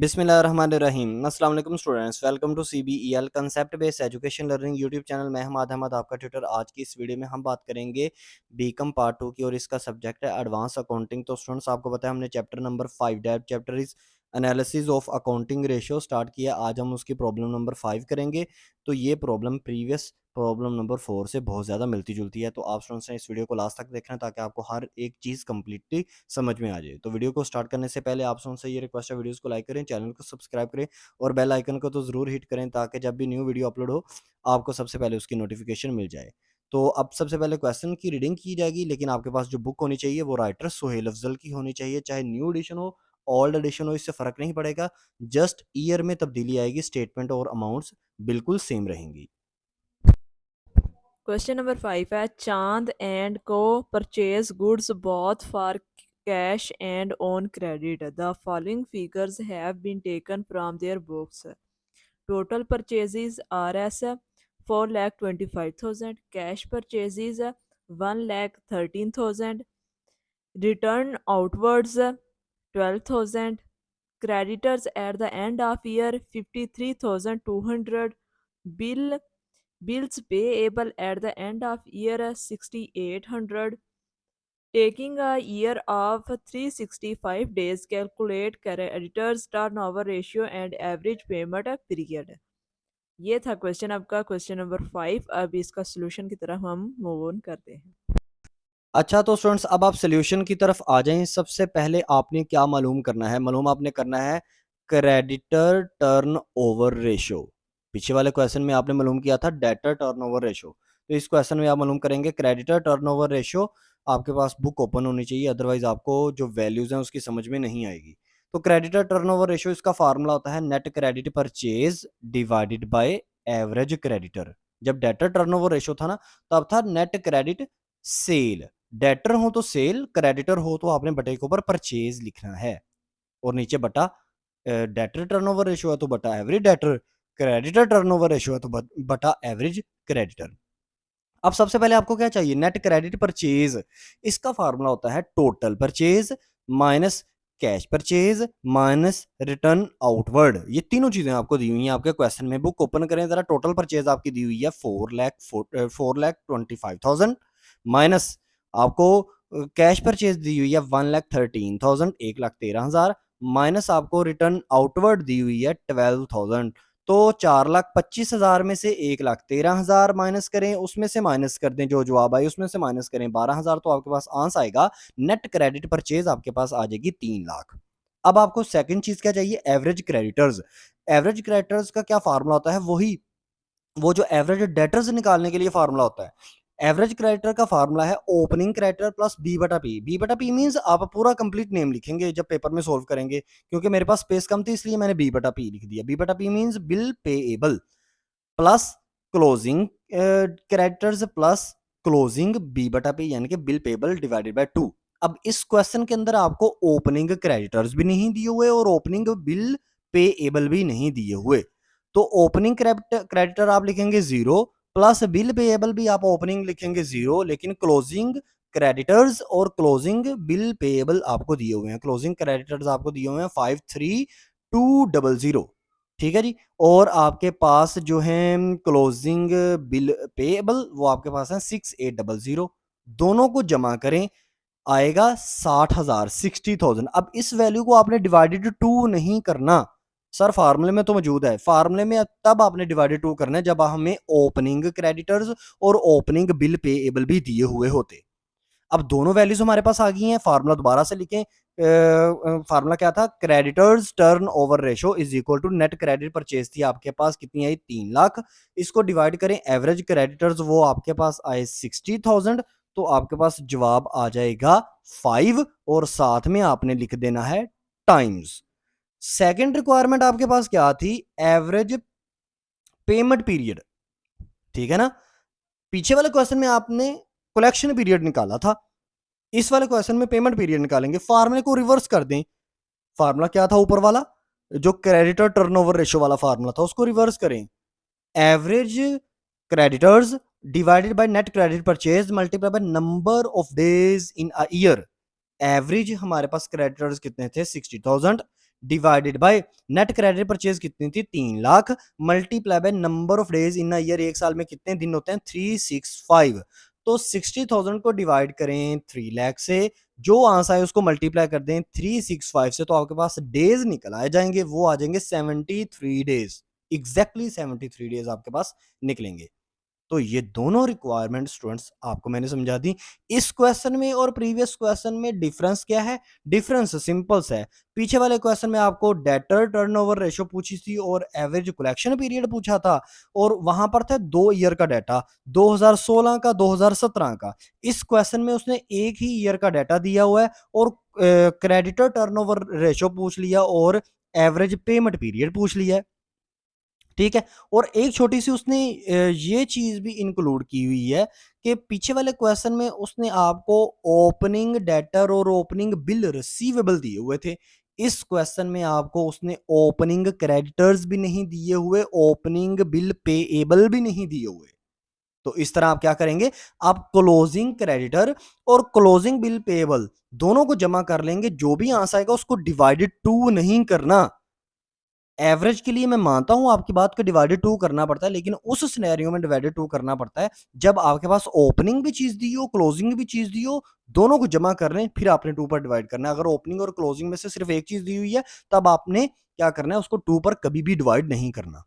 बिस्मिल्लाहिर्रहमानिर्रहीम। अस्सलाम वालेकुम students, welcome to CBEL concept based education learning YouTube channel. मैं हमाद अहमद, आपका ट्यूटर। आज की इस वीडियो में हम बात करेंगे बीकॉम पार्ट 2 की और इसका सब्जेक्ट है एडवांस अकाउंटिंग। तो स्टूडेंट्स, आपको पता है हमने chapter number 5 that chapter is analysis of accounting ratio start किया। आज हम उसकी प्रॉब्लम नंबर 5 करेंगे। तो ये प्रॉब्लम प्रीवियस प्रॉब्लम नंबर 4 से बहुत ज़्यादा मिलती जुलती है। तो आप स्टूडेंट्स ने इस वीडियो को लास्ट तक देखना ताकि आपको हर एक चीज़ कंप्लीटली समझ में आ जाए। तो वीडियो को स्टार्ट करने से पहले आप स्टूडेंट्स से ये रिक्वेस्ट है, वीडियोस को लाइक करें, चैनल को सब्सक्राइब करें और बेल आइकन को तो ज़रूर हिट करें ताकि जब भी न्यू वीडियो अपलोड हो आपको सबसे पहले उसकी नोटिफिकेशन मिल जाए। तो अब सबसे पहले क्वेश्चन की रीडिंग की जाएगी, लेकिन आपके पास जो बुक होनी चाहिए वो राइटर सुहेल अफजल की होनी चाहिए। चाहे न्यू एडिशन हो, ओल्ड एडिशन हो, इससे फ़र्क नहीं पड़ेगा। जस्ट ईयर में तब्दीली आएगी, स्टेटमेंट और अमाउंट्स बिल्कुल सेम रहेंगी। क्वेश्चन नंबर 5 है Chand and co purchase goods both for cash and on credit the following figures have been taken from their books total purchases are S 4,25,000 cash purchases 1,13,000 return outwards 12,000 creditors at the end of year 53,200 bill bills payable at the end of year 6,800 taking a year of 365 days calculate creditors turnover ratio and average payment period। ये था question आपका question number 5। अब इसका solution की तरफ हम move on करते हैं। अच्छा, तो स्टूडेंट्स अब आप सॉल्यूशन की तरफ आ जाएं। सबसे पहले आपने क्या मालूम करना है? मालूम आपने करना है क्रेडिटर टर्नओवर रेशो। पीछे वाले क्वेश्चन में आपने मालूम किया था डेटर टर्नओवर रेशो, तो इस क्वेश्चन में आप मालूम करेंगे क्रेडिटर टर्नओवर रेशो। आपके पास बुक ओपन होनी चाहिए, अदरवाइज आपको जो वैल्यूज हैं उसकी समझ में नहीं आएगी। तो क्रेडिटर टर्नओवर रेशो, इसका फार्मूला होता है net credit purchase divided by average creditor. जब डेटर टर्नओवर रेशो था ना, तब था नेट क्रेडिट सेल। डेटर हो तो सेल, क्रेडिटर हो तो आपने बटे के ऊपर परचेज लिखना है और नीचे बटा डेटर टर्नओवर रेशियो है तो बटा average debtor, creditor turnover ratio है तो बटा एवरेज क्रेडिटर। अब सबसे पहले आपको क्या चाहिए? Net credit purchase. इसका फार्मूला होता है total purchase minus cash purchase minus return outward. ये तीनों चीजें आपको दी हुई हैं आपके क्वेश्चन में। बुक ओपन करें जरा। टोटल परचेज आपकी दी हुई है 4,25,000 माइनस आपको कैश परचेज दी हुई है 1,13,000 1,13,000 माइनस आपको रिटर्न आउटवर्ड दी हुई है 12,000। तो 4,25,000 में से 1,13,000 माइनस करें, उसमें से माइनस कर दें जो जवाब आए उसमें से माइनस करें 12,000, तो आपके पास आंसर आएगा नेट क्रेडिट परचेज आपके पास आ जाएगी 3 लाख। अब आपको सेकंड चीज क्या चाहिए? Average creditors. एवरेज क्रेडिटर्स का क्या फार्मूला होता है? वही वो जो एवरेज डेटर्स निकालने के लिए फार्मूला होता है। एवरेज क्रेडिटर का फार्मूला है ओपनिंग क्रेडिटर प्लस बी बटा पी। बी बटा पी मीन्स आप पूरा कंप्लीट नेम लिखेंगे जब पेपर में सोल्व करेंगे, क्योंकि मेरे पास स्पेस कम थी इसलिए मैंने बी बटा पी लिख दिया। बी बटा P means bill payable plus closing creditors plus closing B बटा पी, यानी कि बिल पेबल डिवाइडेड बाय 2। अब इस क्वेश्चन के अंदर आपको ओपनिंग क्रेडिटर्स भी नहीं दिए हुए और ओपनिंग बिल पेएबल भी नहीं दिए हुए। तो ओपनिंग क्रेडिटर आप लिखेंगे 0 प्लस बिल पेएबल भी आप ओपनिंग लिखेंगे 0, लेकिन क्लोजिंग क्रेडिटर्स और क्लोजिंग बिल पेएबल आपको दिए हुए हैं। क्लोजिंग क्रेडिटर्स आपको दिए हुए हैं 53200। ठीक है जी। और आपके पास जो है क्लोजिंग बिल पेएबल वो आपके पास है 6800। दोनों को जमा करें, आएगा 60,000 60,000। अब इस वैल्यू को आपने डिवाइडेड 2 नहीं करना। सर फार्मूले में तो मौजूद है। फार्मूले में तब आपने डिवाइडेड 2 करना है जब हमें ओपनिंग क्रेडिटर्स और ओपनिंग बिल पेएबल भी दिए हुए होते। अब दोनों वैल्यूज हमारे पास आ गई हैं। फार्मूला दोबारा से लिखें। फार्मूला क्या था? Creditors turnover ratio is equal to net credit purchase थी आपके पास कितनी आई? 3 लाख। इसको डिवाइड करें एवरेज क्रेडिटर्स, वो आपके पास आए 60,000, तो आपके पास जवाब आ जाएगा 5 और साथ में आपने लिख देना है टाइम्स। सेकंड रिक्वायरमेंट आपके पास क्या थी? Average payment period. ठीक है ना? पीछे वाले क्वेश्चन में आपने कलेक्शन पीरियड निकाला था, इस वाले क्वेश्चन में पेमेंट पीरियड निकालेंगे। फार्मूले को रिवर्स कर दें। फार्मूला क्या था ऊपर वाला? जो क्रेडिटर टर्नओवर रेशियो वाला फार्मूला था उसको रिवर्स करें। Average creditors divided by net credit purchase multiply by number of days in a year. Average हमारे पास क्रेडिटर्स कितने थे? 60,000 divided by net credit purchase कितनी थी 3 lakh multiply by number of days in a year, एक साल में कितने दिन होते हैं 365। तो 60,000 को डिवाइड करें 3 लाख से, जो आंसर है उसको मल्टीप्लाई कर दें 365 से, तो आपके पास डेज निकल आए जाएंगे, वो आ जाएंगे 73 डेज, एग्जैक्टली 73 डेज आपके पास निकलेंगे। तो ये दोनों रिक्वायरमेंट स्टूडेंट्स आपको मैंने समझा दी। इस क्वेश्चन में और प्रीवियस क्वेश्चन में डिफरेंस क्या है? डिफरेंस सिंपल सा है। पीछे वाले क्वेश्चन में आपको डेटर टर्नओवर रेशियो पूछी थी और एवरेज कलेक्शन पीरियड पूछा था, और वहां पर था 2 ईयर का डाटा, 2016 का 2017 का। इस क्वेश्चन में उसने एक ही ईयर का डाटा दिया हुआ है और क्रेडिटर टर्नओवर रेशियो पूछ लिया और एवरेज पेमेंट पीरियड पूछ लिया है। ठीक है, और एक छोटी सी उसने ये चीज भी इंक्लूड की हुई है कि पीछे वाले क्वेश्चन में उसने आपको ओपनिंग डेटर और ओपनिंग बिल रिसीवेबल दिए हुए थे। इस क्वेश्चन में आपको उसने ओपनिंग क्रेडिटर्स भी नहीं दिए हुए, ओपनिंग बिल पेएबल भी नहीं दिए हुए। तो इस तरह आप क्या करेंगे, आप क्लोजिंग क्रेडिटर और क्लोजिंग बिल पेएबल दोनों को जमा कर लेंगे, जो भी आंसर आएगा उसको डिवाइडेड टू नहीं करना। एवरेज के लिए मैं मानता हूं आपकी बात को डिवाइडेड टू करना पड़ता है, लेकिन उस सिनेरियो में डिवाइडेड टू करना पड़ता है जब आपके पास ओपनिंग भी चीज दी हो, क्लोजिंग भी चीज दी हो, दोनों को जमा कर लें, फिर आपने टू पर डिवाइड करना है। अगर ओपनिंग और क्लोजिंग में से सिर्फ एक चीज दी हुई है, तब आपने क्या करना है, उसको टू पर कभी भी डिवाइड नहीं करना।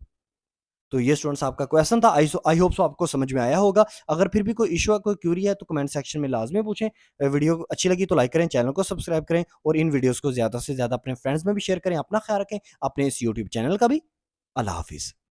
तो ये स्टूडेंट्स आपका क्वेश्चन था। आई होप सो आपको समझ में आया होगा। अगर फिर भी कोई इशू है, कोई क्यूरी है, तो कमेंट सेक्शन में लाजमी पूछें। वीडियो अच्छी लगी तो लाइक करें, चैनल को सब्सक्राइब करें, और इन वीडियोस को ज़्यादा से ज़्यादा अपने फ्रेंड्स में भी शेयर करें। अपना ख्याल रखें, अपने इस यूट्यूब चैनल का भी। अल्लाह हाफिज़।